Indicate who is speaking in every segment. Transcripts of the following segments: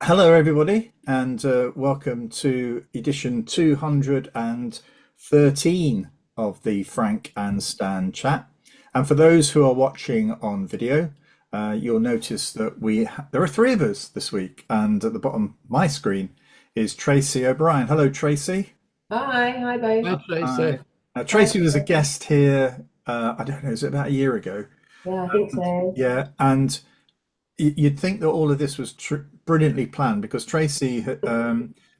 Speaker 1: Hello, everybody, and welcome to edition 213 of the Frank and Stan chat. And for those who are watching on video, you'll notice that there are three of us this week, and at the bottom of my screen is Tracey O'Brien. Hello, Tracey.
Speaker 2: Hi both.
Speaker 3: Hi, Tracy.
Speaker 1: Hi.
Speaker 2: Hi.
Speaker 1: Tracy was a guest here, I don't know, is it about a year ago?
Speaker 2: Yeah, I think
Speaker 1: And,
Speaker 2: so.
Speaker 1: yeah, and you'd think that all of this was brilliantly planned because Tracy uh,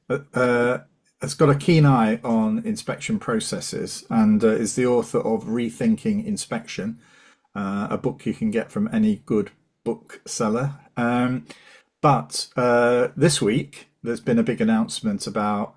Speaker 1: uh, has got a keen eye on inspection processes and is the author of Rethinking Inspection, a book you can get from any good bookseller. But this week, there's been a big announcement about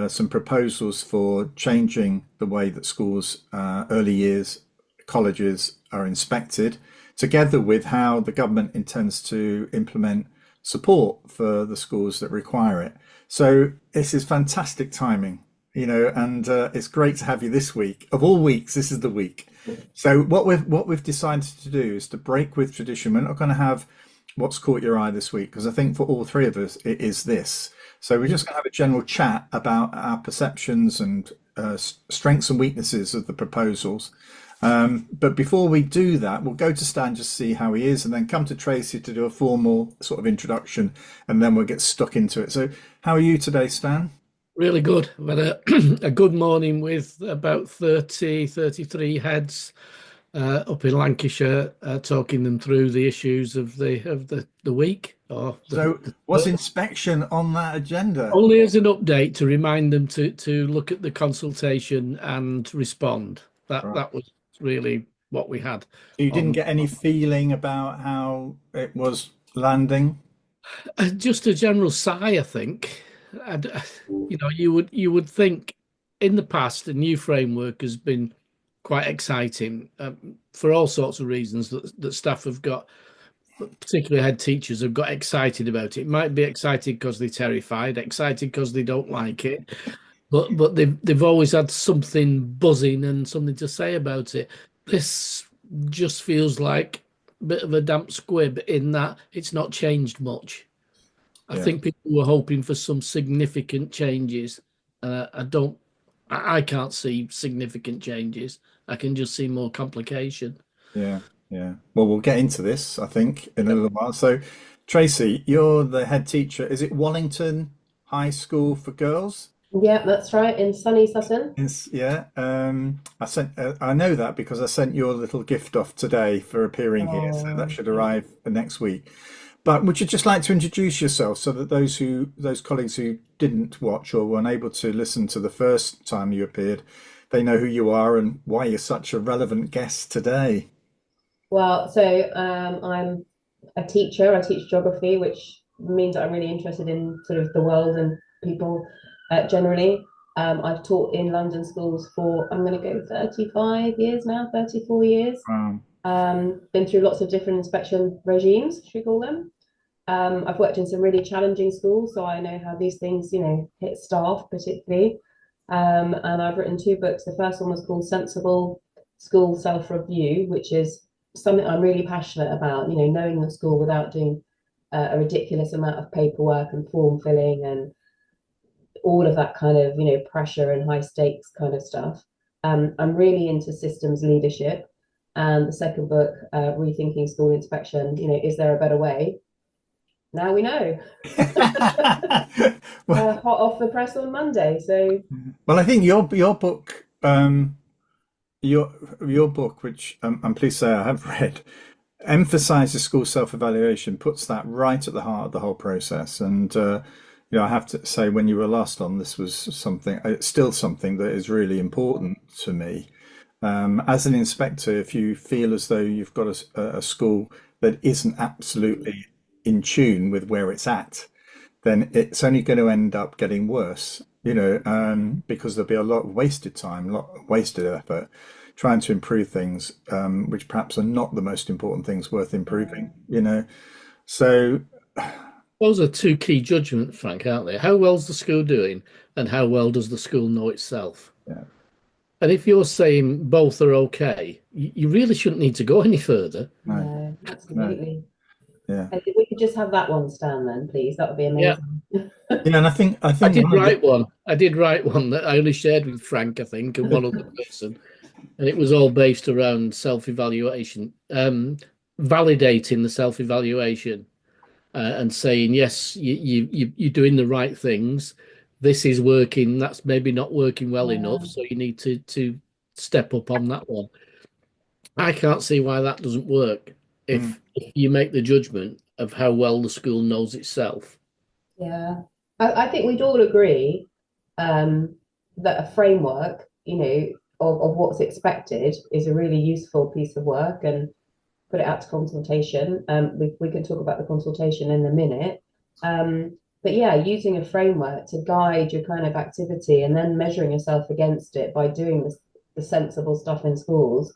Speaker 1: some proposals for changing the way that schools, early years, colleges are inspected, together with how the government intends to implement support for the schools that require it. So this is fantastic timing, and it's great to have you this week. Of all weeks, this is the week. So what we've decided to do is to break with tradition. We're not going to have what's caught your eye this week because I think for all three of us it is this. So we're just going to have a general chat about our perceptions and strengths and weaknesses of the proposals. But before we do that, we'll go to Stan just to see how he is, and then come to Tracy to do a formal sort of introduction, and then we'll get stuck into it. So, how are you today, Stan?
Speaker 3: Really good. We had a good morning with about 30, 33 heads up in Lancashire, talking them through the issues of the week.
Speaker 1: So, was inspection on that agenda?
Speaker 3: Only as an update to remind them to look at the consultation and respond. That
Speaker 1: Right.
Speaker 3: that was really what we had
Speaker 1: So you didn't
Speaker 3: on.
Speaker 1: get any feeling about how it was landing?
Speaker 3: Just a general sigh, I think. And, you would think in the past the new framework has been quite exciting for all sorts of reasons that staff have got, particularly head teachers have got excited about it. It might be excited because they're terrified, excited because they don't like it, but they've always had something buzzing and something to say about it. This just feels like a bit of a damp squib in that it's not changed much. I
Speaker 1: Yeah,
Speaker 3: think people were hoping for some significant changes. I don't, I can't see significant changes. I can just see more complication.
Speaker 1: yeah, yeah. Well, we'll get into this, I think, in a little while. So, Tracy, you're the head teacher. Is it Wallington High School for girls?
Speaker 2: Yeah, that's right. In sunny Sutton.
Speaker 1: Yes, yeah. I know that because I sent your little gift off today for appearing here, so that
Speaker 2: Oh,
Speaker 1: should arrive next week. But would you just like to introduce yourself so that those colleagues who didn't watch or were unable to listen to the first time you appeared, they know who you are and why you're such a relevant guest today.
Speaker 2: I'm a teacher. I teach geography, which means that I'm really interested in sort of the world and people generally. I've taught in London schools for, I'm going to go 35 years now, 34 years.
Speaker 1: Um,
Speaker 2: Been through lots of different inspection regimes, should we call them. I've worked in some really challenging schools, so I know how these things, hit staff particularly. And I've written two books. The first one was called Sensible School Self-Review, which is something I'm really passionate about, knowing the school without doing a ridiculous amount of paperwork and form filling and all of that kind of, pressure and high stakes kind of stuff. I'm really into systems leadership. And the second book, Rethinking School Inspection, is there a better way? Now we know.
Speaker 1: well,
Speaker 2: Hot off the press on Monday. So
Speaker 1: well, I think your book, your your book, which I'm pleased to say I have read, emphasizes school self-evaluation, puts that right at the heart of the whole process. And I have to say, when you were last on, this was something, it's still something that is really important to me. As an inspector, if you feel as though you've got a school that isn't absolutely in tune with where it's at, then it's only going to end up getting worse, because there'll be a lot of wasted time, a lot of wasted effort trying to improve things, which perhaps are not the most important things worth improving. So,
Speaker 3: Those are two key judgments, Frank, aren't they? How well's the school doing, and how well does the school know itself?
Speaker 1: yeah,
Speaker 3: And if you're saying both are okay, you really shouldn't need to go any further.
Speaker 1: no,
Speaker 2: no,
Speaker 1: no.
Speaker 2: absolutely.
Speaker 1: yeah,
Speaker 2: And if we could just have that one, Stan, then please, that would be
Speaker 3: Yeah,
Speaker 2: amazing.
Speaker 1: yeah. And I
Speaker 3: I
Speaker 1: think
Speaker 3: did
Speaker 1: one of the
Speaker 3: write one. I did write one that I only shared with Frank, I think, and one other person, and it was all based around self-evaluation, validating the self-evaluation, and saying, yes, you're doing the right things. This is working. That's maybe not working well enough,
Speaker 2: Yeah,
Speaker 3: so you need to step up on that one. I can't see why that doesn't work
Speaker 1: mm,
Speaker 3: if you make the judgment of how well the school knows itself.
Speaker 2: yeah. I think we'd all agree that a framework, of what's expected is a really useful piece of work, and put it out to consultation. We can talk about the consultation in a minute. But yeah, using a framework to guide your kind of activity and then measuring yourself against it by doing the sensible stuff in schools.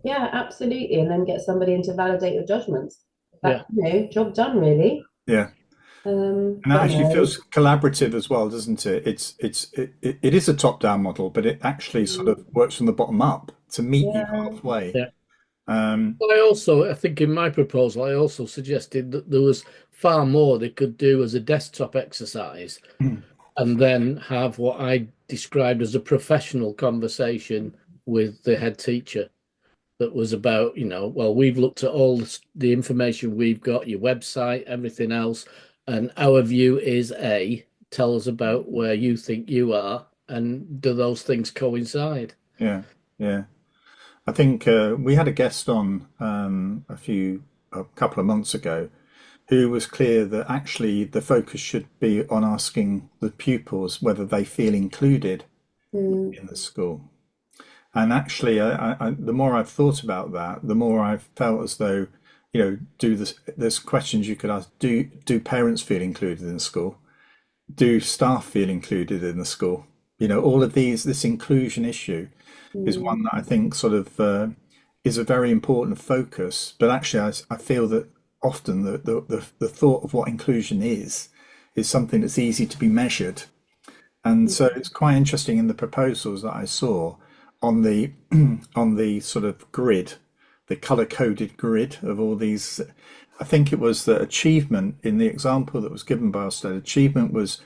Speaker 2: Yeah, absolutely. And then get somebody in to validate your judgments.
Speaker 3: Yeah,
Speaker 2: Job done, really.
Speaker 1: yeah. And that
Speaker 2: But
Speaker 1: actually
Speaker 2: no.
Speaker 1: feels collaborative as well, doesn't it? It is a top-down model, but it actually sort of works from the bottom up to meet you
Speaker 2: Yeah.
Speaker 1: halfway.
Speaker 3: yeah.
Speaker 1: Um,
Speaker 3: I think in my proposal, I also suggested that there was far more they could do as a desktop exercise, and then have what I described as a professional conversation with the head teacher that was about, well, we've looked at all the information we've got, your website, everything else, and our view is A, tell us about where you think you are, and do those things coincide?
Speaker 1: yeah, yeah. I think we had a guest on a couple of months ago who was clear that actually the focus should be on asking the pupils whether they feel included
Speaker 2: Mm,
Speaker 1: in the school. And actually, the more I've thought about that, the more I've felt as though, there's questions you could ask. Do parents feel included in the school? Do staff feel included in the school? All of this inclusion issue is
Speaker 2: mm,
Speaker 1: one that I think sort of is a very important focus. But actually, I feel that often the thought of what inclusion is something that's easy to be measured. And so
Speaker 2: mm,
Speaker 1: it's quite interesting in the proposals that I saw on the on the sort of grid, the color coded grid of all these. I think it was the achievement in the example that was given by Ofsted. Achievement was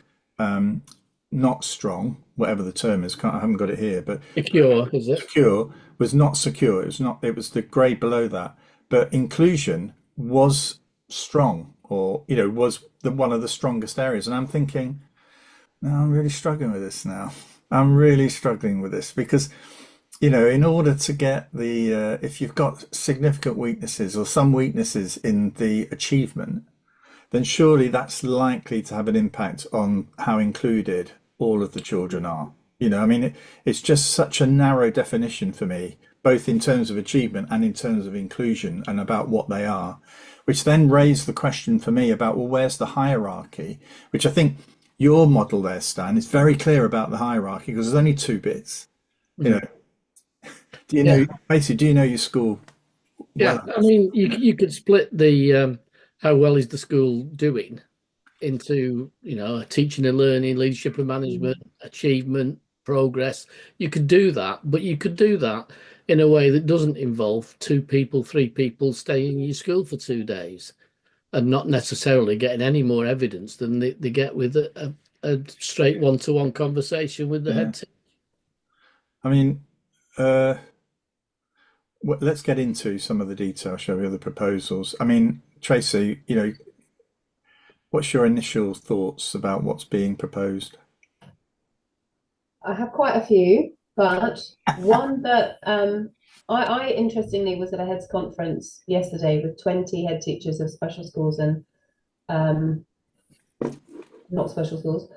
Speaker 1: not strong, whatever the term is. I haven't got it here, but
Speaker 3: Secure, is it?
Speaker 1: secure was not secure. It was not. It was the grade below that. But inclusion was strong, or was one of the strongest areas. And I'm thinking, no, I'm really struggling with this now. I'm really struggling with this because, in order to get if you've got significant weaknesses or some weaknesses in the achievement, then surely that's likely to have an impact on how included all of the children are. I mean, it's just such a narrow definition for me, both in terms of achievement and in terms of inclusion and about what they are, which then raised the question for me about, well, where's the hierarchy? Which I think your model there, Stan, is very clear about the hierarchy because there's only two bits. You
Speaker 3: Mm.
Speaker 1: know, do you know,
Speaker 3: Yeah,
Speaker 1: basically, do you know your school
Speaker 3: yeah.
Speaker 1: well
Speaker 3: I
Speaker 1: enough?
Speaker 3: mean, you could split the how well is the school doing into, teaching and learning, leadership and management,
Speaker 2: mm.
Speaker 3: achievement, progress. You could do that, but you could do that in a way that doesn't involve two people, three people staying in your school for 2 days and not necessarily getting any more evidence than they get with a straight one-to-one conversation with the
Speaker 1: Yeah.
Speaker 3: head teacher.
Speaker 1: I mean, uh, let's get into some of the detail, shall we, of the proposals. I mean, Tracy, what's your initial thoughts about what's being proposed?
Speaker 2: I have quite a few, but one that I interestingly was at a heads conference yesterday with 20 head teachers of special schools and um, not special schools.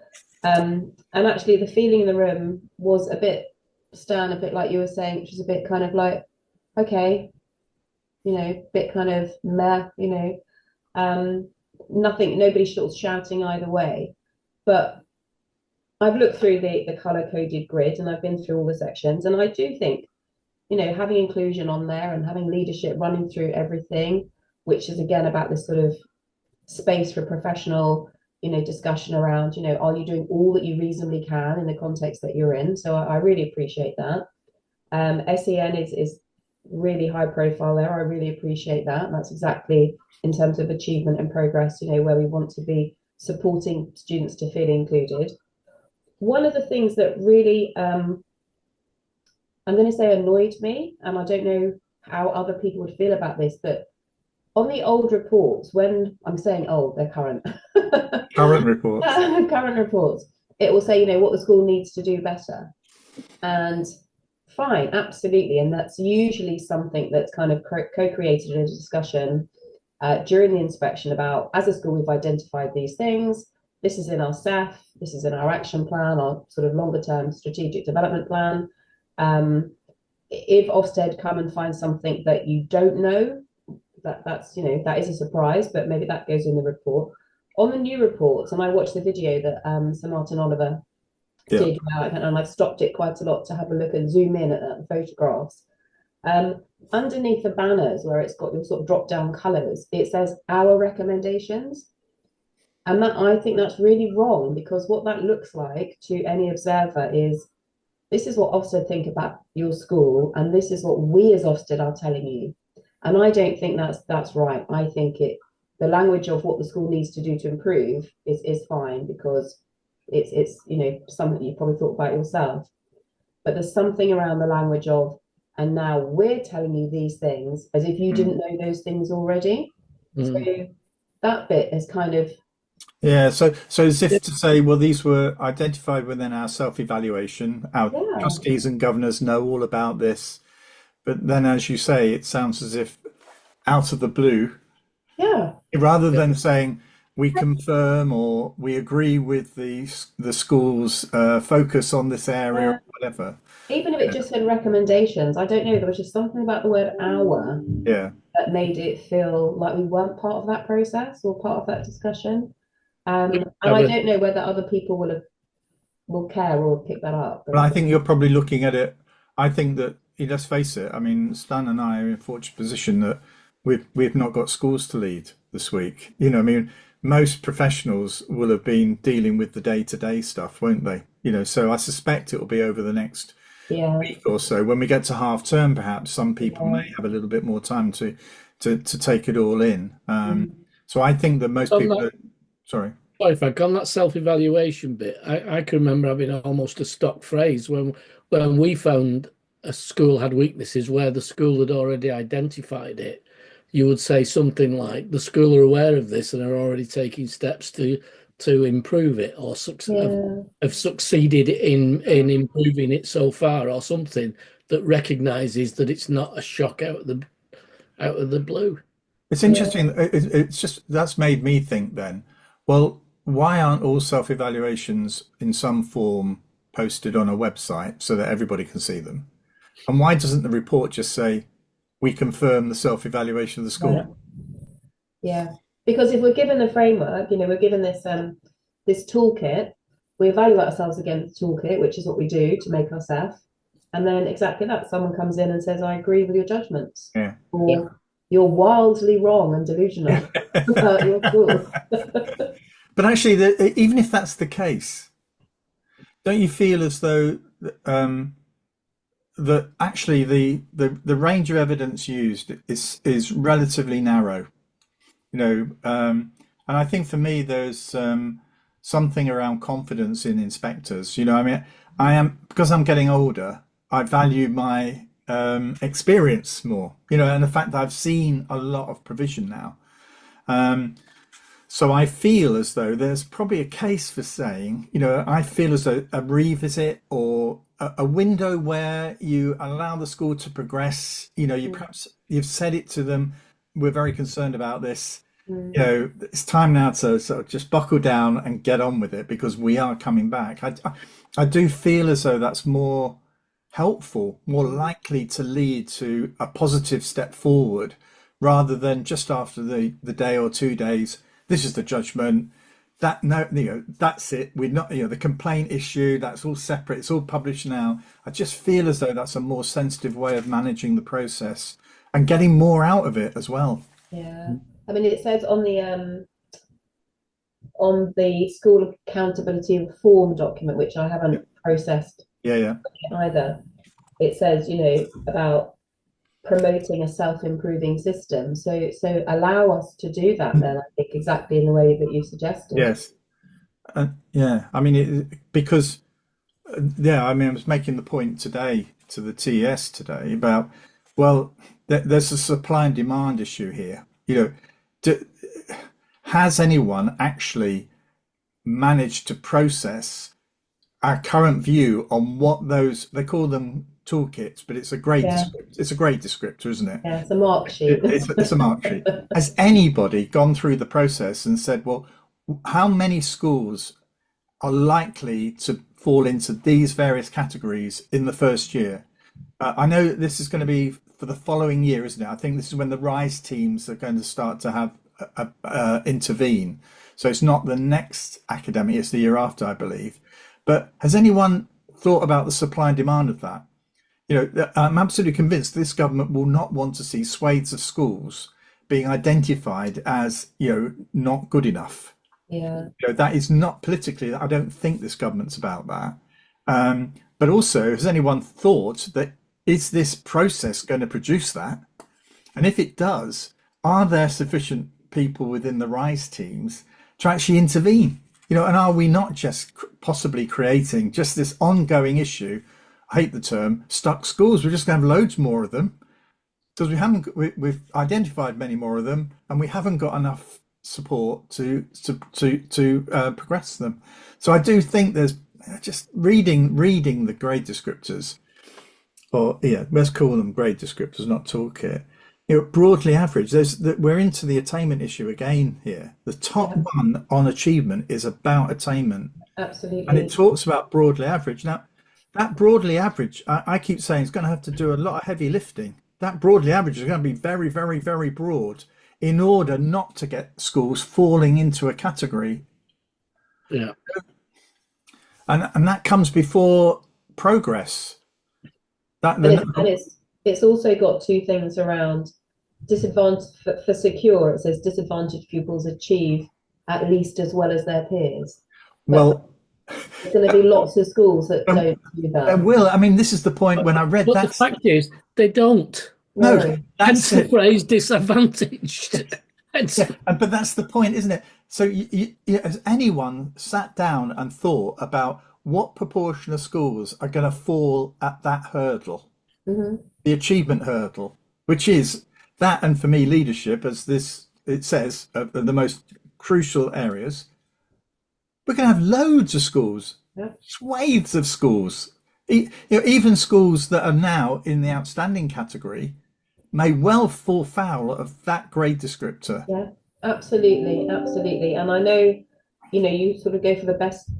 Speaker 2: And actually, the feeling in the room was a bit, Stan, a bit like you were saying, which is a bit kind of like, okay, bit kind of meh, um, nothing, nobody sort of shouting either way. But I've looked through the color coded grid and I've been through all the sections, and I do think, having inclusion on there and having leadership running through everything, which is again about this sort of space for professional, discussion around, are you doing all that you reasonably can in the context that you're in? So I really appreciate that. SEN is really high profile there. I really appreciate that. And that's exactly in terms of achievement and progress, you know, where we want to be supporting students to feel included. One of the things that really, I'm going to say annoyed me, and I don't know how other people would feel about this, but on the old reports, when I'm saying old, they're current.
Speaker 1: Current reports.
Speaker 2: Current reports. It will say, you know, what the school needs to do better. And fine, absolutely. And that's usually something that's kind of co-created in a discussion during the inspection about, as a school, we've identified these things. This is in our SEF, this is in our action plan, our sort of longer term strategic development plan. If Ofsted come and find something that you don't know, that's, you know, that is a surprise, but maybe that goes in the report. On the new reports, and I watched the video that Sir Martin Oliver did, and I've stopped it quite a lot to have a look and zoom in at the photographs. Underneath the banners where it's got your sort of drop down colours, it says our recommendations. And that, I think that's really wrong, because what that looks like to any observer is, this is what Ofsted think about your school, and this is what we as Ofsted are telling you. And I don't think that's right. I think the language of what the school needs to do to improve is fine, because it's you know, something you probably thought about yourself. But there's something around the language of, and now we're telling you these things, as if you didn't know those things already. So that bit is kind of,
Speaker 1: yeah, so as if to say, well, these were identified within our self-evaluation. Our trustees and governors know all about this. But then, as you say, it sounds as if out of the blue, rather than saying we confirm or we agree with the school's focus on this area or whatever.
Speaker 2: Even if it just said recommendations, I don't know, there was just something about the word our that made it feel like we weren't part of that process or part of that discussion. And I don't know whether other people will care or pick that up.
Speaker 1: But I think you're probably looking at it. I think that, let's face it, I mean, Stan and I are in a fortunate position that we've not got schools to lead this week. You know, I mean, most professionals will have been dealing with the day-to-day stuff, won't they? You know, so I suspect it will be over the next week or so. When we get to half term, perhaps some people may have a little bit more time to take it all in. So I think that most people sorry,
Speaker 3: Frank, on that self-evaluation bit, I can remember having almost a stock phrase when we found a school had weaknesses where the school had already identified it. You would say something like, the school are aware of this and are already taking steps to improve it, or have succeeded in improving it so far, or something that recognises that it's not a shock out of the blue.
Speaker 1: It's interesting. It's just, that's made me think then, well, why aren't all self-evaluations in some form posted on a website so that everybody can see them? And why doesn't the report just say, we confirm the self-evaluation of the school?
Speaker 2: Yeah, because if we're given the framework, you know, we're given this this toolkit, we evaluate ourselves against the toolkit, which is what we do to make ourselves. And then exactly that, someone comes in and says, I agree with your judgments. Or you're wildly wrong and delusional about your school.
Speaker 1: But actually, even if that's the case, don't you feel as though that actually the range of evidence used is relatively narrow, you know, and I think for me there's something around confidence in inspectors. You know, I mean, because I'm getting older, I value my experience more, you know, and the fact that I've seen a lot of provision now. So I feel as though there's probably a case for saying, you know, I feel as though a revisit or a window where you allow the school to progress, you know, you've said it to them, we're very concerned about this, you know, it's time now to sort of just buckle down and get on with it, because we are coming back. I do feel as though that's more helpful, more likely to lead to a positive step forward, rather than just after the day or 2 days, this is the judgment, that, no, you know, that's it, we're not, you know, the complaint issue, that's all separate, it's all published now. I just feel as though that's a more sensitive way of managing the process and getting more out of it as well.
Speaker 2: Yeah, I mean, it says on the school accountability reform document, which I haven't processed either, it says, you know, about promoting a self-improving system. So allow us to do that then, I think, exactly in the way that you suggested.
Speaker 1: Yes. Yeah. I mean, because, yeah, I mean, I was making the point today to the TES today about, well, there's a supply and demand issue here. You know, has anyone actually managed to process our current view on what those, they call them toolkits, but it's a grade it's a grade descriptor, isn't it?
Speaker 2: Yeah, it's a mark sheet.
Speaker 1: It's a mark sheet. Has anybody gone through the process and said, well, how many schools are likely to fall into these various categories in the first year? I know this is going to be for the following year, isn't it? I think this is when the RISE teams are going to start to have intervene. So it's not the next academic, it's the year after, I believe. But has anyone thought about the supply and demand of that? You know, I'm absolutely convinced this government will not want to see swathes of schools being identified as, you know, not good enough.
Speaker 2: Yeah.
Speaker 1: You know, that is not politically, I don't think this government's about that. But also, has anyone thought that, is this process going to produce that? And if it does, are there sufficient people within the RISE teams to actually intervene? You know, and are we not just possibly creating just this ongoing issue? I hate the term stuck schools. We're just going to have loads more of them because we've identified many more of them, and we haven't got enough support to progress them. So I do think there's just reading the grade descriptors, or yeah, let's call them grade descriptors, not toolkit. You know, broadly average. We're into the attainment issue again here. The top one on achievement is about attainment.
Speaker 2: Absolutely.
Speaker 1: And it talks about broadly average. Now, that broadly average, I keep saying, is going to have to do a lot of heavy lifting. That broadly average is going to be very, very, very broad in order not to get schools falling into a category.
Speaker 3: Yeah.
Speaker 1: And that comes before progress.
Speaker 2: It's also got two things around disadvantage for secure. It says disadvantaged pupils achieve at least as well as their peers.
Speaker 1: Well,
Speaker 2: there's going to be lots of schools that don't do that.
Speaker 1: There will. I mean, this is the point when I read that.
Speaker 3: But the fact is, they don't.
Speaker 1: No,
Speaker 3: hence the phrase disadvantaged.
Speaker 1: But that's the point, isn't it? So has anyone sat down and thought about what proportion of schools are going to fall at that hurdle, the achievement hurdle, which is that, and for me, leadership, as it says, the most crucial areas. We're going to have loads of schools, swathes of schools. You know, even schools that are now in the outstanding category may well fall foul of that grade descriptor.
Speaker 2: Yeah, absolutely, absolutely. And I know, you know, you sort of go for the best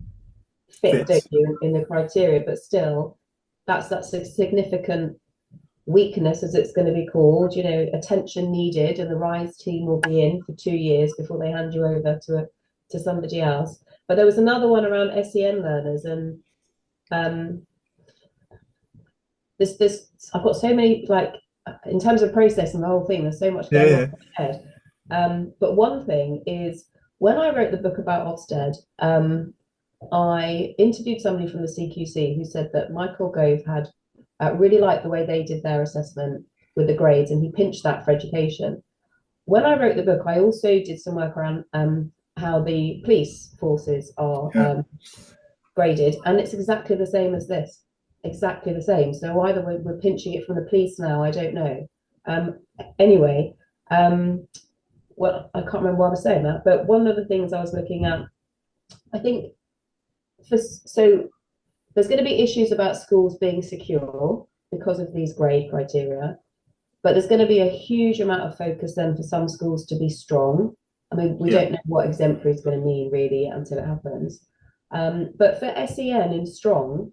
Speaker 2: fit, don't you, in the criteria, but still, that's a significant weakness, as it's going to be called. You know, attention needed, and the RISE team will be in for 2 years before they hand you over to somebody else. But there was another one around SEN learners, and this I've got so many, like, in terms of process and the whole thing, there's so much going on in my head. But one thing is, when I wrote the book about Ofsted, I interviewed somebody from the CQC who said that Michael Gove had really liked the way they did their assessment with the grades, and he pinched that for education. When I wrote the book, I also did some work around how the police forces are graded, and it's exactly the same as this, exactly the same. So either we're pinching it from the police now, I don't know. Anyway, well, I can't remember why I was saying that, but one of the things I was looking at, I think, so there's going to be issues about schools being secure because of these grade criteria, but there's going to be a huge amount of focus then for some schools to be strong. I mean, we don't know what exemplary is going to mean really until it happens. But for SEN in strong,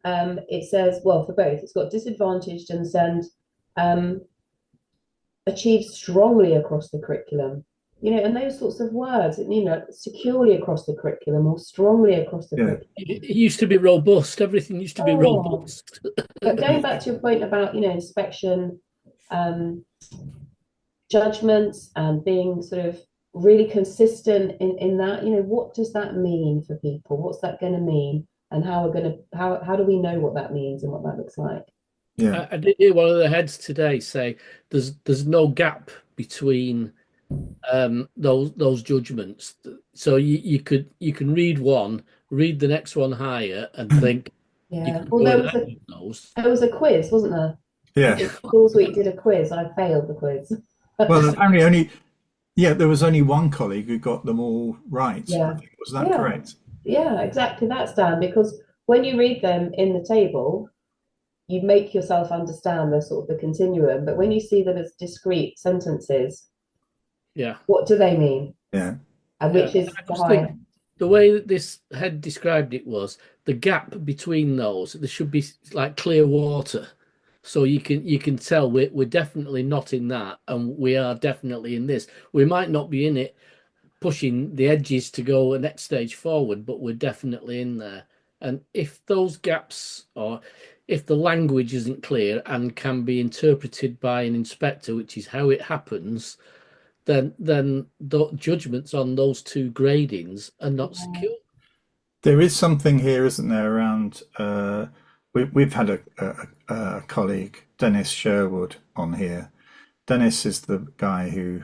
Speaker 2: it says, well, for both, it's got disadvantaged and send achieve strongly across the curriculum. You know, and those sorts of words, you know, securely across the curriculum or strongly across the curriculum.
Speaker 3: It used to be robust. Everything used to be robust.
Speaker 2: But going back to your point about, you know, inspection, judgments, and being sort of really consistent in that, you know, what does that mean for people? What's that going to mean? And how do we know what that means and what that looks like?
Speaker 1: Yeah.
Speaker 3: I did hear one of the heads today say there's no gap between those judgments. So you can read one, read the next one higher, and think you
Speaker 2: Yeah.
Speaker 3: can
Speaker 2: Well,
Speaker 3: go in either of those.
Speaker 2: there was a quiz, wasn't there? I
Speaker 1: Yeah.
Speaker 2: think Schools Week did a quiz. I failed the quiz.
Speaker 1: Well, apparently only, yeah, there was only one colleague who got them all right. I
Speaker 2: Yeah.
Speaker 1: think. Was that
Speaker 2: Yeah.
Speaker 1: correct?
Speaker 2: Yeah, exactly. That's Dan, because when you read them in the table, you make yourself understand the sort of the continuum, but when you see them as discrete sentences,
Speaker 3: Yeah.
Speaker 2: what do they mean?
Speaker 1: Yeah.
Speaker 2: And
Speaker 3: Yeah.
Speaker 2: which is
Speaker 3: I
Speaker 2: the
Speaker 3: just think
Speaker 2: higher?
Speaker 3: the way that this head described it was the gap between those. There should be like clear water, so you can tell we're definitely not in that, and we are definitely in this. We might not be in it, pushing the edges to go a next stage forward, but we're definitely in there. And if those gaps, or if the language isn't clear and can be interpreted by an inspector, which is how it happens, then the judgments on those two gradings are not secure.
Speaker 1: There is something here, isn't there, around we've had a colleague, Dennis Sherwood, on here. Dennis is the guy who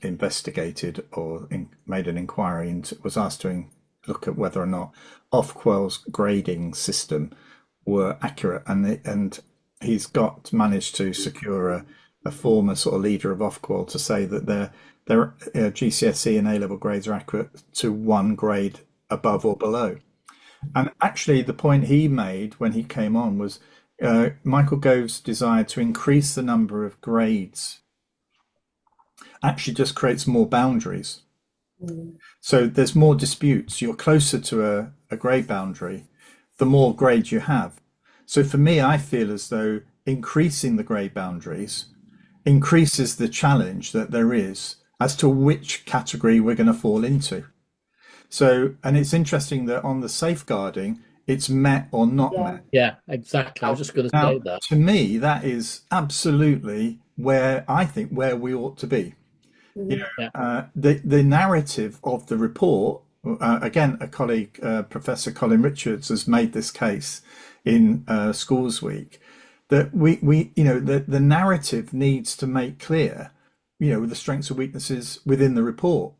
Speaker 1: investigated or made an inquiry and was asked to look at whether or not Ofquel's grading system were accurate, and he's got managed to secure a former sort of leader of Ofquel to say that their GCSE and A-level grades are accurate to one grade above or below. And actually, the point he made when he came on was Michael Gove's desire to increase the number of grades actually just creates more boundaries. So there's more disputes. You're closer to a grade boundary, the more grades you have. So for me, I feel as though increasing the grade boundaries increases the challenge that there is as to which category we're going to fall into. So, and it's interesting that on the safeguarding, it's met or not met.
Speaker 3: Yeah, exactly. I was just going to say that.
Speaker 1: To me, that is absolutely where I think where we ought to be. You know, the narrative of the report, again, a colleague, Professor Colin Richards, has made this case in Schools Week, that we you know, the narrative needs to make clear, you know, the strengths and weaknesses within the report.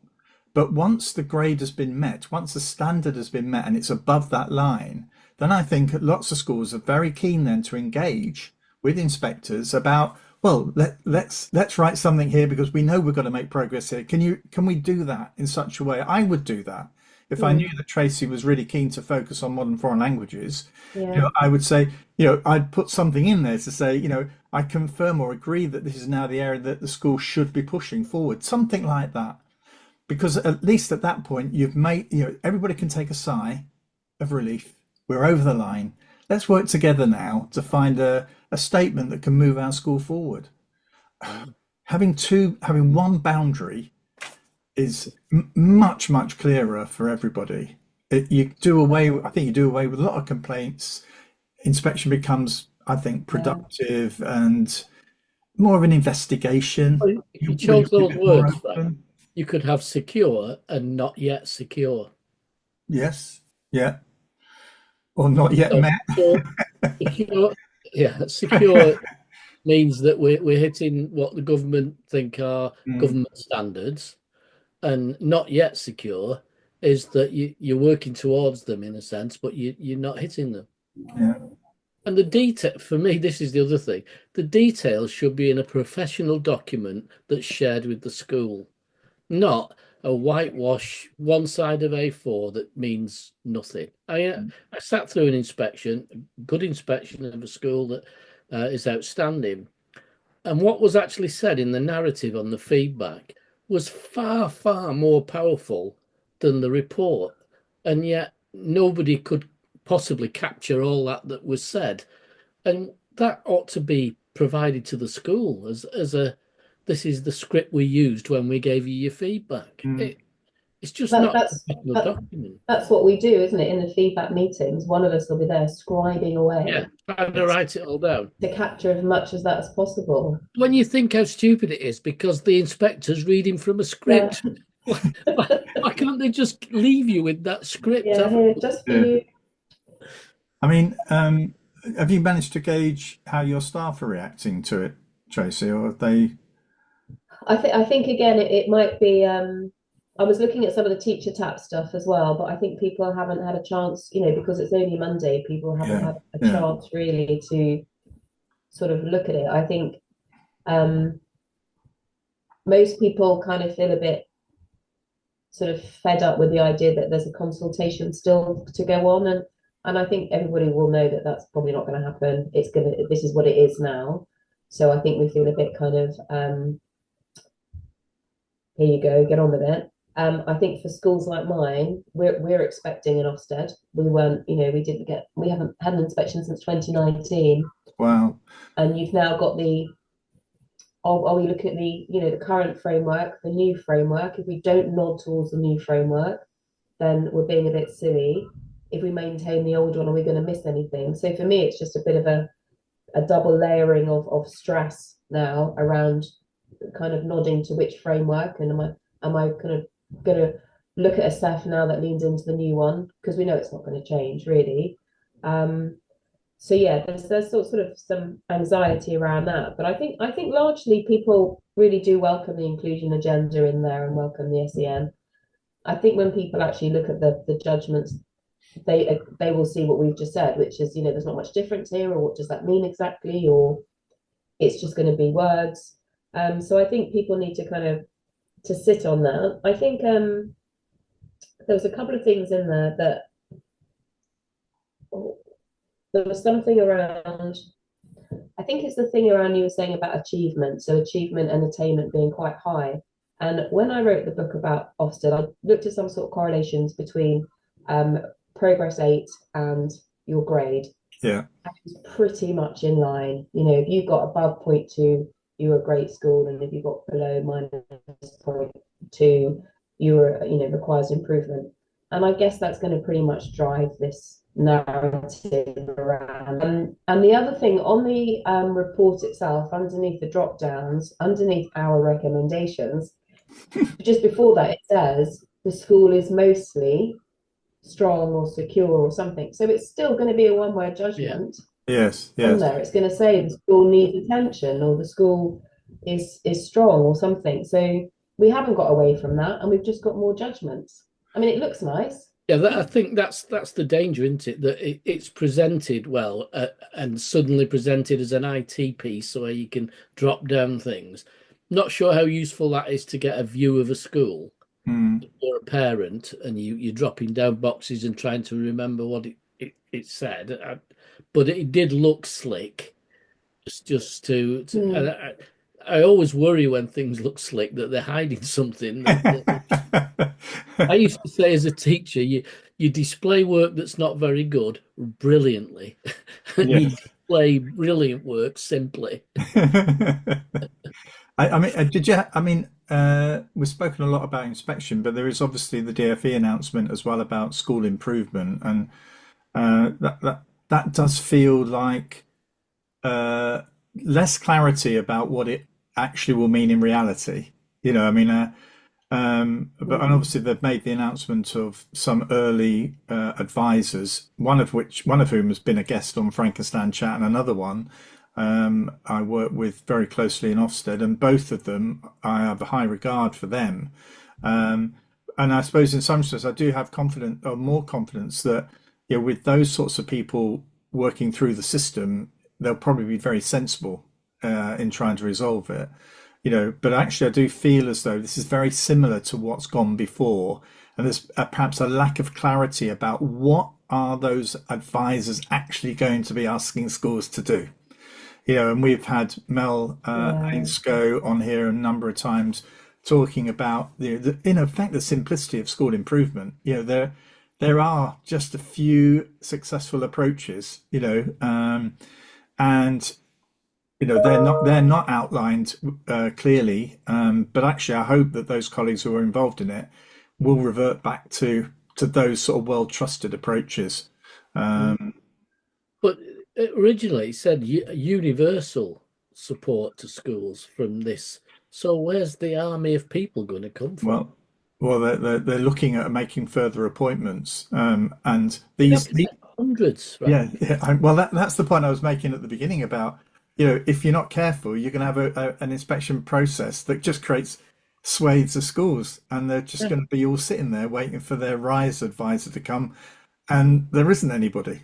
Speaker 1: But once the grade has been met, once the standard has been met and it's above that line, then I think lots of schools are very keen then to engage with inspectors about, well, let's write something here because we know we've got to make progress here. Can we do that in such a way? I would do that. If I knew that Tracey was really keen to focus on modern foreign languages, you know, I would say, you know, I'd put something in there to say, you know, I confirm or agree that this is now the area that the school should be pushing forward, something like that. Because at least at that point, you've made, you know, everybody can take a sigh of relief. We're over the line. Let's work together now to find a statement that can move our school forward. Having one boundary is much clearer for everybody. I think you do away with a lot of complaints. Inspection becomes, I think, productive and more of an investigation.
Speaker 3: Well, if you chose those words, Frank, you could have secure and not yet secure.
Speaker 1: Yes. Yeah. Or not yet met.
Speaker 3: So secure, secure means that we're hitting what the government think are government standards, and not yet secure is that you're working towards them in a sense, but you're not hitting them.
Speaker 1: Yeah.
Speaker 3: And the detail, for me, this is the other thing. The details should be in a professional document that's shared with the school, not a whitewash one side of A4 that means nothing. I sat through an inspection, a good inspection of a school that is outstanding. And what was actually said in the narrative on the feedback was far, far more powerful than the report. And yet nobody could possibly capture all that was said. And that ought to be provided to the school as this is the script we used when we gave you your feedback. It's just not a document.
Speaker 2: That's what we do, isn't it? In the feedback meetings, one of us will be there scribing away.
Speaker 3: Trying to write it all down.
Speaker 2: To capture as much as that as possible.
Speaker 3: When you think how stupid it is, because the inspector's reading from a script, why can't they just leave you with that script?
Speaker 2: Yeah, here, just for you.
Speaker 1: I mean, have you managed to gauge how your staff are reacting to it, Tracy, or have they?
Speaker 2: I think again it might be I was looking at some of the teacher tap stuff as well, but I think people haven't had a chance, because it's only Monday, people haven't
Speaker 1: Yeah,
Speaker 2: had a
Speaker 1: yeah,
Speaker 2: chance really to sort of look at it. I think um most people kind of feel a bit sort of fed up with the idea that there's a consultation still to go on, and I think everybody will know that that's probably not going to happen. This is what it is now. So I think we feel a bit kind of here you go, get on with it. I think for schools like mine, we're expecting an Ofsted. We haven't had an inspection since 2019,
Speaker 1: wow,
Speaker 2: and you've now got are we looking at the current framework, the new framework? If we don't nod towards the new framework, then we're being a bit silly. If we maintain the old one, are we going to miss anything? So for me, it's just a bit of a double layering of stress now around kind of nodding to which framework, and am I kind of going to look at a SEF now that leans into the new one, because we know it's not going to change really. So yeah, there's sort of some anxiety around that, but I think largely people really do welcome the inclusion agenda in there and welcome the SEN. I think when people actually look at the judgments, they will see what we've just said, which is there's not much difference here, or what does that mean exactly, or it's just going to be words. So I think people need to kind of to sit on that. I think there was a couple of things in there that there was something around. I think it's the thing around you were saying about achievement, so achievement and attainment being quite high. And when I wrote the book about Ofsted, I looked at some sort of correlations between progress 8 and your grade.
Speaker 1: yeah,
Speaker 2: It's pretty much in line. If you got above 0.2, you were a great school, and if you got below -0.2, you were, requires improvement. And I guess that's going to pretty much drive this narrative around. And the other thing on the report itself, underneath the drop downs, underneath our recommendations, just before that, it says the school is mostly strong or secure or something. So it's still going to be a one-word judgment.
Speaker 1: yes,
Speaker 2: On
Speaker 1: yes.
Speaker 2: there. It's going to say the school needs attention, or the school is strong or something. So we haven't got away from that, and we've just got more judgments. I mean, it looks nice.
Speaker 3: Yeah, I think that's the danger, isn't it? That it's presented well and suddenly presented as an IT piece where you can drop down things. Not sure how useful that is to get a view of a school or a parent, and you're dropping down boxes and trying to remember what it said. But it did look slick. Just to I always worry when things look slick that they're hiding something. I used to say as a teacher, you display work that's not very good brilliantly, and you
Speaker 1: Yes.
Speaker 3: display brilliant work simply.
Speaker 1: I mean, we've spoken a lot about inspection, but there is obviously the DfE announcement as well about school improvement, and that does feel like less clarity about what it actually will mean in reality. But and obviously they've made the announcement of some early advisors, one of whom has been a guest on Frankistan Chat, and another one I work with very closely in Ofsted, and both of them I have a high regard for them. And I suppose in some sense I do have more confidence that with those sorts of people working through the system, they'll probably be very sensible in trying to resolve it. But actually I do feel as though this is very similar to what's gone before, and there's perhaps a lack of clarity about what are those advisors actually going to be asking schools to do. And we've had Mel Ainscoe on here a number of times talking about in effect the simplicity of school improvement. There are just a few successful approaches, and they're not outlined clearly. But actually, I hope that those colleagues who are involved in it will revert back to those sort of well-trusted approaches.
Speaker 3: But originally it said universal support to schools from this. So where's the army of people going to come from?
Speaker 1: Well, they're looking at making further appointments, and these
Speaker 3: hundreds, right?
Speaker 1: Yeah, yeah. Well, that's the point I was making at the beginning about, if you're not careful, you're going to have an inspection process that just creates swathes of schools, and they're just
Speaker 3: Yeah.
Speaker 1: going to be all sitting there waiting for their rise advisor to come, and there isn't anybody,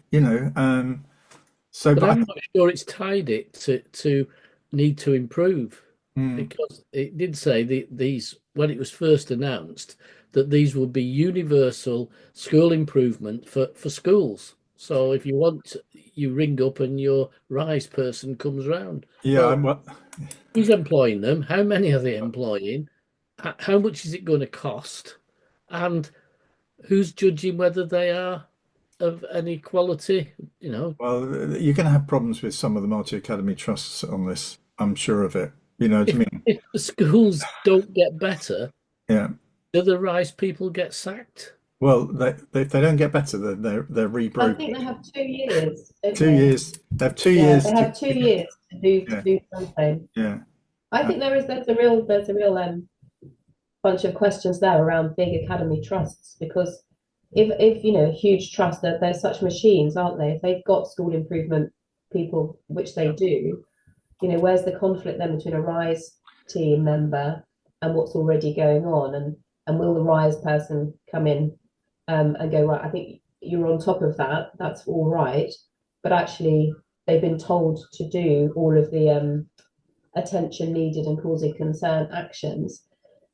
Speaker 1: So,
Speaker 3: But
Speaker 1: but
Speaker 3: I'm not sure it's tied it to need to improve,
Speaker 1: mm,
Speaker 3: because it did say these when it was first announced that these would be universal school improvement for schools. So if you want, you ring up and your RISE person comes round.
Speaker 1: yeah,
Speaker 3: Well,
Speaker 1: well,
Speaker 3: who's employing them? How many are they employing? How much is it going to cost? And who's judging whether they are of any quality? You know,
Speaker 1: well, you're going to have problems with some of the multi-academy trusts on this. I'm sure of it. You know what I mean?
Speaker 3: if the schools don't get better,
Speaker 1: Yeah.
Speaker 3: do the RISE people get sacked?
Speaker 1: Well, if they don't get better, they're
Speaker 2: I think they
Speaker 1: rebrokered.
Speaker 2: have 2 years, don't
Speaker 1: 2 years.
Speaker 2: they?
Speaker 1: They have two
Speaker 2: Yeah,
Speaker 1: years
Speaker 2: they
Speaker 1: to.
Speaker 2: have 2 years to
Speaker 1: Yeah,
Speaker 2: do something.
Speaker 1: yeah.
Speaker 2: I think there's a real bunch of questions there around big academy trusts, because if huge trusts, that they're such machines, aren't they? If they've got school improvement people, which they do, where's the conflict then between a RISE team member and what's already going on, and will the RISE person come in and go, right, I think you're on top of that, that's all right, but actually they've been told to do all of the attention needed and causing concern actions.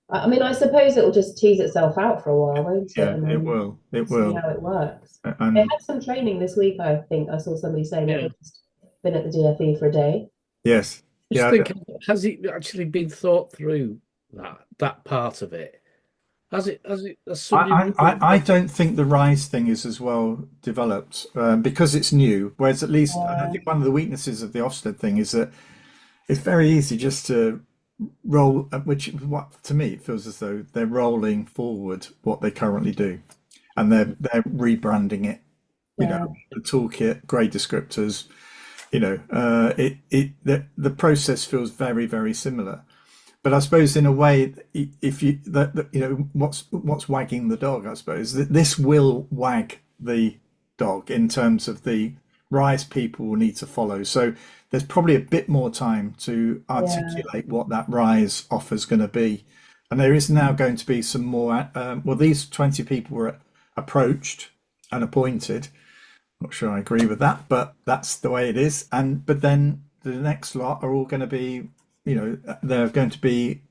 Speaker 2: I mean, I suppose it'll just tease itself out for a while, won't it?
Speaker 1: Yeah,
Speaker 2: And
Speaker 1: it
Speaker 2: then
Speaker 1: will. It
Speaker 2: see
Speaker 1: will.
Speaker 2: how it works. They
Speaker 1: And
Speaker 2: had some training this week, I think. I saw somebody saying that
Speaker 3: Yeah.
Speaker 2: they've just been at the DFE for a day.
Speaker 1: yes,
Speaker 3: Just
Speaker 1: yeah.
Speaker 3: think, has it actually been thought through, that part of it? Has somebody
Speaker 1: I don't think the rise thing is as well developed because it's new. Whereas at least, and I think one of the weaknesses of the Ofsted thing is that it's very easy just to roll, which what to me it feels as though they're rolling forward what they currently do, and they're rebranding it.
Speaker 2: Yeah.
Speaker 1: The toolkit, grade descriptors. The process feels very, very similar. But I suppose in a way, if you that what's wagging the dog, I suppose that this will wag the dog in terms of the rise people will need to follow. So there's probably a bit more time to articulate what that rise offer is going to be, and there is now going to be some more. Well, these 20 people were approached and appointed. Not sure I agree with that, but that's the way it is. But then the next lot are all going to be, they're going to be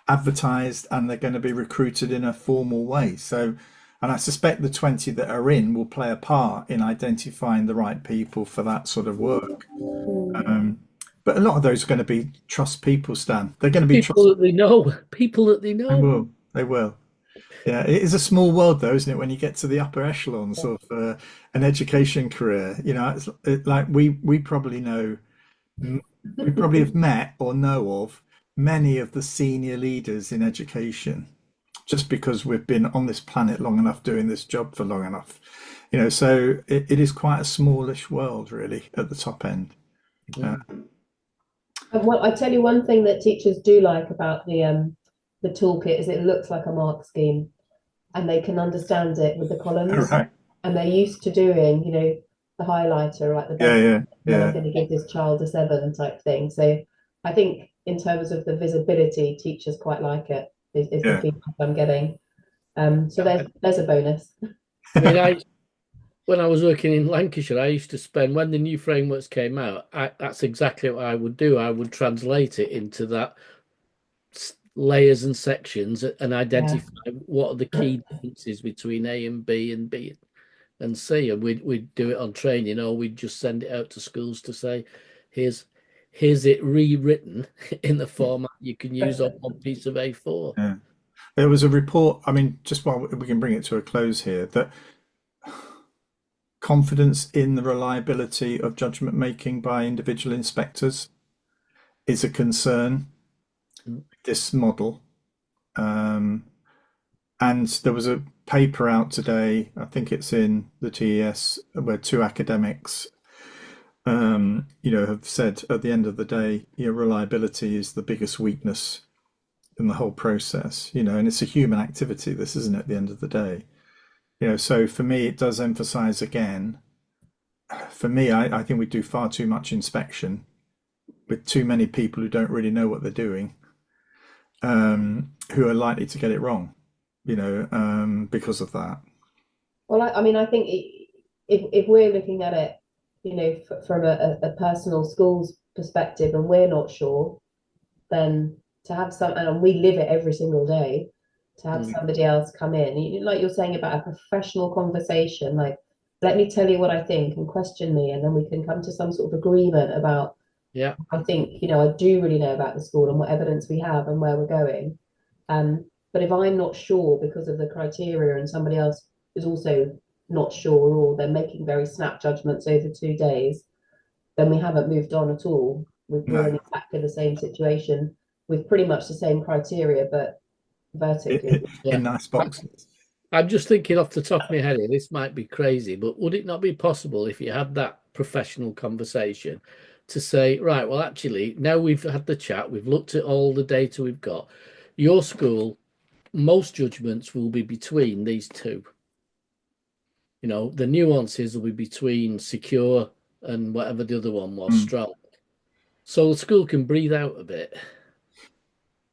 Speaker 1: advertised, and they're going to be recruited in a formal way. So, and I suspect the 20 that are in will play a part in identifying the right people for that sort of work. But a lot of those are going to be trust people, Stan. They're going to be
Speaker 3: people that they know? People that they
Speaker 1: They
Speaker 3: know.
Speaker 1: will. They will. Yeah, it is a small world, though, isn't it? When you get to the upper echelons of an education career, like we probably know, we probably have met or know of many of the senior leaders in education, just because we've been on this planet long enough, doing this job for long enough. So it is quite a smallish world, really, at the top end.
Speaker 2: And I tell you one thing that teachers do like about the toolkit is it looks like a mark scheme, and they can understand it with the columns.
Speaker 1: Right.
Speaker 2: And they're used to doing, the highlighter, like the
Speaker 1: Yeah,
Speaker 2: best,
Speaker 1: yeah,
Speaker 2: and then I'm
Speaker 1: yeah,
Speaker 2: going to give this child a 7 type thing. So I think in terms of the visibility, teachers quite like it, is the
Speaker 1: yeah.
Speaker 2: feedback I'm getting. So there's a bonus.
Speaker 3: I mean, when I was working in Lancashire, I used to spend, when the new frameworks came out, that's exactly what I would do. I would translate it into that layers and sections and identify what are the key differences between A and B and B and C, and we'd do it on training, or we'd just send it out to schools to say, here's it rewritten in the format you can use on one piece of A4.
Speaker 1: Yeah. There was a report, I mean, just while we can bring it to a close here, that confidence in the reliability of judgment making by individual inspectors is a concern with this model. And there was a paper out today, I think it's in the TES, where two academics have said at the end of the day, reliability is the biggest weakness in the whole process, and it's a human activity, this, isn't it, at the end of the day. So for me, it does emphasize again, for me, I think we do far too much inspection with too many people who don't really know what they're doing, who are likely to get it wrong, because of that.
Speaker 2: Well, I mean, I think if we're looking at it, from a personal schools perspective, and we're not sure, then to have and we live it every single day, to have somebody else come in, like you're saying about a professional conversation, like, let me tell you what I think and question me, and then we can come to some sort of agreement about,
Speaker 3: Yeah.
Speaker 2: I think, I do really know about the school and what evidence we have and where we're going. But if I'm not sure because of the criteria and somebody else is also not sure, or they're making very snap judgments over 2 days, then we haven't moved on at all. We're in
Speaker 1: No,
Speaker 2: exactly the same situation with pretty much the same criteria, but vertically.
Speaker 3: Yeah.
Speaker 1: in nice boxes.
Speaker 3: I'm just thinking off the top of my head here, this might be crazy, but would it not be possible if you had that professional conversation to say, right, well, actually, now we've had the chat, we've looked at all the data we've got, your school, most judgments will be between these two. The nuances will be between secure and whatever the other one was, strong. So the school can breathe out a bit.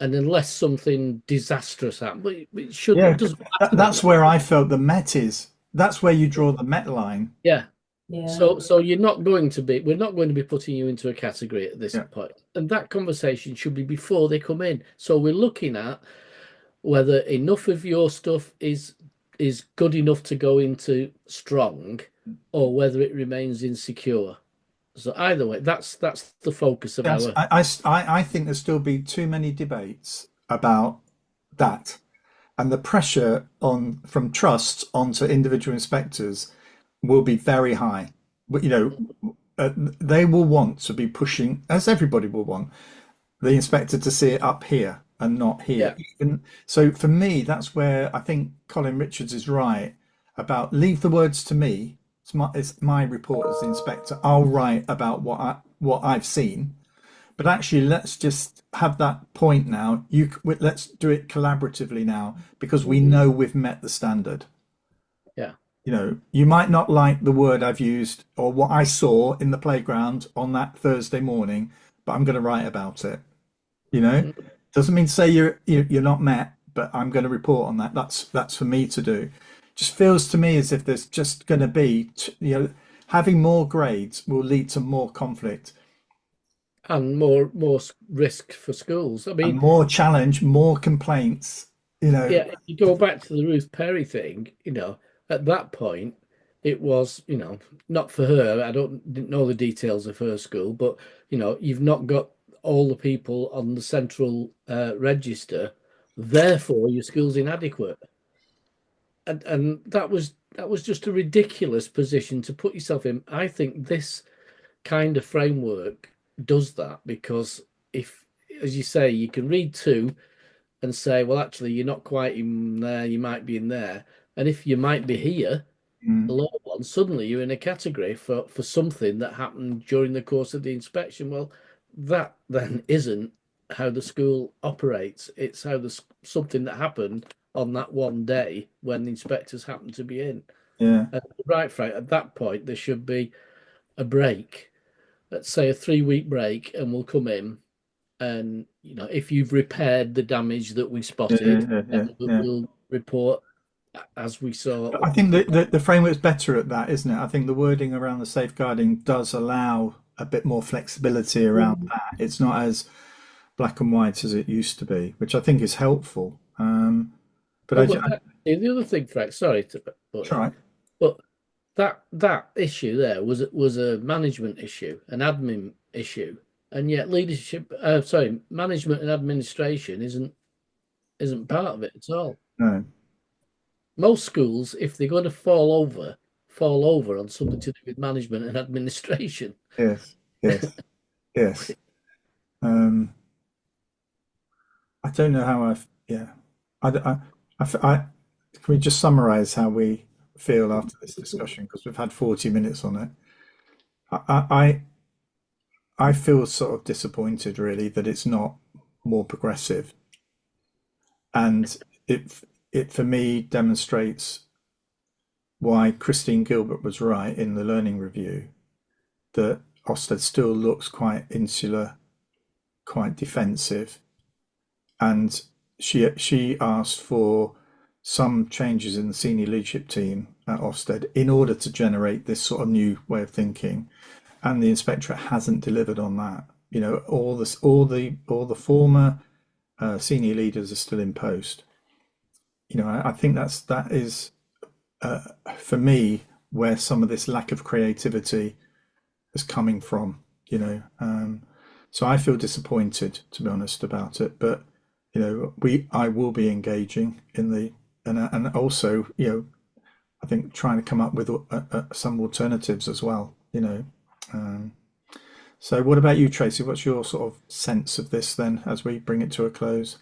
Speaker 3: And unless something disastrous happens, but it shouldn't.
Speaker 1: Yeah,
Speaker 3: It doesn't
Speaker 1: that's where I felt the Met is. That's where you draw the Met line.
Speaker 3: Yeah.
Speaker 2: Yeah.
Speaker 3: So we're not going to be putting you into a category at this point. And that conversation should be before they come in. So we're looking at whether enough of your stuff is good enough to go into strong, or whether it remains insecure. So either way, that's the focus of
Speaker 1: Yes,
Speaker 3: our.
Speaker 1: I think there'll still be too many debates about that, and the pressure from trusts onto individual inspectors will be very high. But they will want to be pushing, as everybody will want, the inspector to see it up here and not here. So for me, that's where I think Colin Richards is right about leave the words to me. It's my report as the inspector. I'll write about what I've seen, but actually, let's just have that point now. Let's do it collaboratively now, because we know we've met the standard.
Speaker 3: Yeah.
Speaker 1: You might not like the word I've used or what I saw in the playground on that Thursday morning, but I'm going to write about it. Doesn't mean to say you're not met, but I'm going to report on that. That's for me to do. Just feels to me as if there's just going to be, having more grades will lead to more conflict
Speaker 3: and more risk for schools. I mean,
Speaker 1: and more challenge, more complaints.
Speaker 3: Yeah, if you go back to the Ruth Perry thing, at that point, it was, not for her. I didn't know the details of her school, but you've not got all the people on the central register, therefore your school's inadequate. And that was just a ridiculous position to put yourself in. I think this kind of framework does that, because if, as you say, you can read two and say, well, actually, you're not quite in there, you might be in there. And if you might be here, the lower one, suddenly you're in a category for something that happened during the course of the inspection. Well, that then isn't how the school operates. It's something that happened on that one day when the inspectors happened to be in.
Speaker 1: Yeah.
Speaker 3: And right, Frank, at that point, there should be a break, let's say a 3-week break, and we'll come in. And if you've repaired the damage that we spotted, we'll report as we saw.
Speaker 1: But I think the framework's better at that, isn't it? I think the wording around the safeguarding does allow a bit more flexibility around that. It's not as black and white as it used to be, which I think is helpful.
Speaker 3: The other thing, Frank, sorry but that issue there was a management issue, an admin issue. And yet management and administration isn't part of it at all.
Speaker 1: No.
Speaker 3: Most schools, if they're going to fall over on something to do with management and administration.
Speaker 1: Yes. I don't know how can we just summarize how we feel after this discussion, because we've had 40 minutes on it. I feel sort of disappointed, really, that it's not more progressive, and it for me demonstrates why Christine Gilbert was right in the learning review, that Ofsted still looks quite insular, quite defensive, and she asked for some changes in the senior leadership team at Ofsted in order to generate this sort of new way of thinking, and the inspectorate hasn't delivered on that. You know, all the former senior leaders are still in post. You know, I think that is for me where some of this lack of creativity is coming from. You know, so I feel disappointed, to be honest, about it. But you know, I will be engaging in the and also, you know, I think trying to come up with some alternatives as well. You know. So what about you, Tracey? What's your sort of sense of this then as we bring it to a close?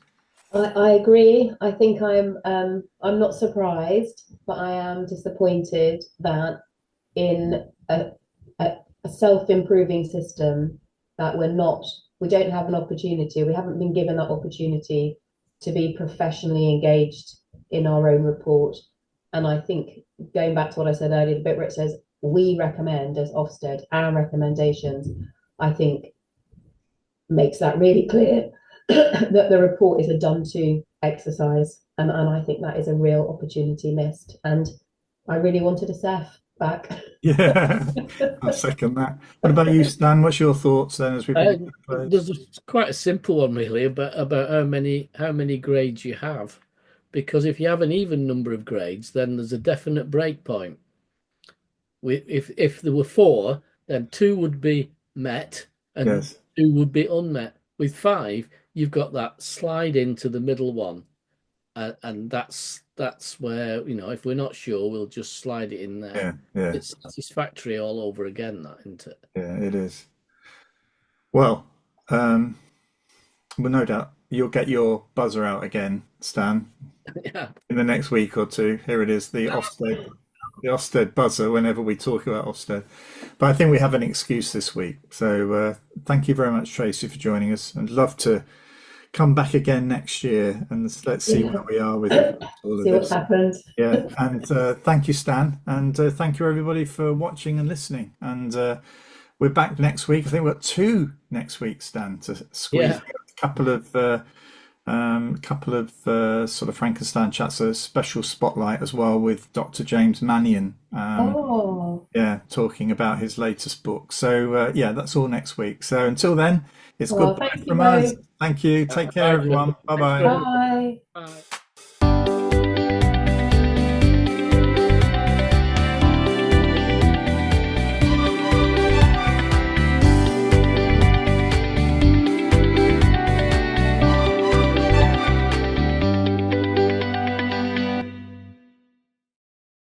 Speaker 2: I agree. I think I'm not surprised, but I am disappointed that in a self-improving system that we don't have an opportunity, we haven't been given that opportunity to be professionally engaged in our own report. And I think going back to what I said earlier, the bit where it says we recommend as Ofsted, our recommendations, I think makes that really clear that the report is a done to exercise. And I think that is a real opportunity missed. And I really wanted a SEF back.
Speaker 1: Yeah, I second that. What about you, Stan? What's your thoughts then as we bring it to a close?
Speaker 3: There's quite a simple one really about how many grades you have, because if you have an even number of grades, then there's a definite break point. If there were 4, then 2 would be met and
Speaker 1: Yes.
Speaker 3: 2 would be unmet. With 5, you've got that slide into the middle one, and that's where, you know, if we're not sure, we'll just slide it in there.
Speaker 1: Yeah.
Speaker 3: It's satisfactory all over again, that, isn't it?
Speaker 1: Yeah, it is. Well, well, no doubt you'll get your buzzer out again, Stan,
Speaker 3: Yeah.
Speaker 1: in the next week or two. Here it is, the Ofsted buzzer whenever we talk about Ofsted. But I think we have an excuse this week. So thank you very much, Tracey, for joining us. I'd love to come back again next year and let's see where we are with all of
Speaker 2: See what's
Speaker 1: this.
Speaker 2: happened.
Speaker 1: Yeah, and thank you, Stan, and thank you everybody for watching and listening. And we're back next week. I think we've got 2 next week, Stan, to squeeze
Speaker 3: Yeah.
Speaker 1: a couple of sort of Frankenstein chats, a special spotlight as well with Dr. James Mannion. Yeah, talking about his latest book. So yeah, that's all next week. So until then, it's goodbye from us. Thank you. Take care, everyone. Bye-bye.
Speaker 2: Bye.
Speaker 3: Bye.